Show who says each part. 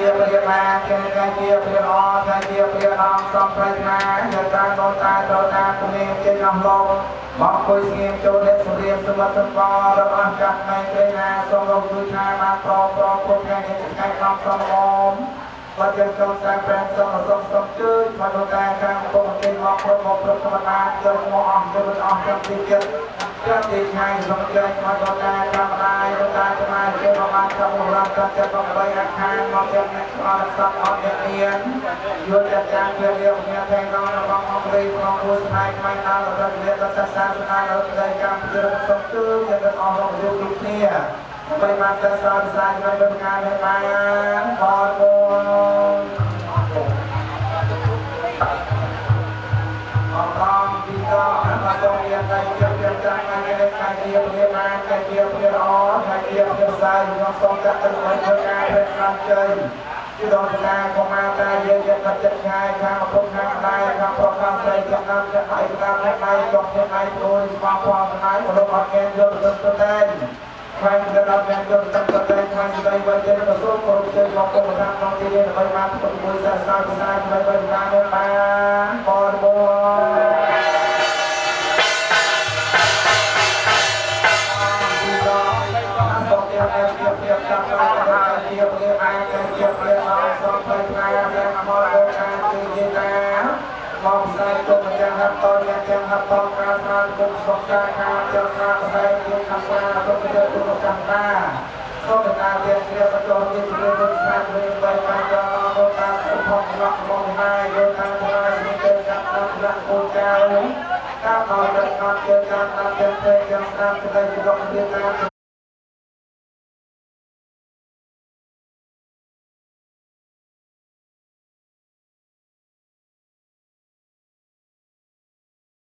Speaker 1: ជាព្រាមាកាយជាព្រាអកាយជាព្រាអមសំប្រាជ្ញាយកតានោតាត្រូវតាមគំនិតចេញអស់លោកមកគួយស្ងៀមចូលអ្នកសម្រៀបសមត្ថសម្បត្តិរបស់កាត់មិនព្រៃណាសូមលោកជួយថាបានប្រគ្រប់ថ្ងៃនេះថ្ងៃក្នុងសំអមបើយើងចង់ស្រាវជ្រាវសុំជួយមកដល់ការខាងពុកគេមកគ្រប់ធម្មតាចូលមកអស់ចូលអស់ទាំងទីទៀតចាំទីថ្ងៃសូមជួយមកដល់ការកម្មដែរដល់ការចំណាយចូលមកបានtrong một lần trong trận bóng bay ăn hàngមកយ៉ាងនេះអត់ស្បអត់មានយល់ចាត់ការវារៀបមានថែងដល់របស់អង្គរីក្នុងមួយស្ថានភាពតាមរដ្ឋវិទ្យាសាស្ត្រសាស្ត្រដល់ផ្នែកកម្មវិធីសុខជួយយើងទាំងអស់របស់យើងដូចគ្នាបីបានតែសរសើរនៅក្នុងការនេះបានបងប្អូនអរគុណពីដល់មកសូមមានតែជម្រាបចាស់ថ្ងៃនេះខាងជាព្រាបានខាងជាព្រាល្អខាងជាព្រាស្អាតខ្ញុំសូមចាត់ទុកឲ្យធ្វើការព្រះខាងជ័យពីដល់ការកុមារតាយើងយកចិត្តចាត់ឆ្ងាយខាងឪពុកខាងម្ដាយខាងប្រុសខាងស្រីចំណាំចាត់ឲ្យតាមអ្នកដៃចុកអ្នកដៃព្រួយស្បផងម្ដាយមនុស្សអត់មានយល់ទៅតែខាងដែលដល់មានយល់ទៅតែខាងស្រីវិញទៅសូមគោរពជ័យមកពុកខាងក្នុងទីនេះដើម្បីបានពុទ្ធមួយសាសនាភាសាដើម្បីបានបានបងប្អូនជាចាប់បានជាព្រាអាចជាព្រាអត់សំបីថ្ងៃដែលមកដល់ការជាយេតាមកផ្សាយទុកទាំងហាត់តទាំងហាត់តការស្មានគុំសុខសាខាជាស្នាផ្សេងជាខាងស្នាទុកទៅទុកចាំតាសូមតាជាព្រាបញ្ចុះជាព្រាវិស្នាព្រាបីការចងអរតាផងឡោះមកហើយយកតាមផ្សាយនេះទៅចាប់តាមប្រាក់គោលចៅតាមដល់ដល់ជាការតាមទាំងផ្សេងទាំងស្នាទៅជាលោកជាតាម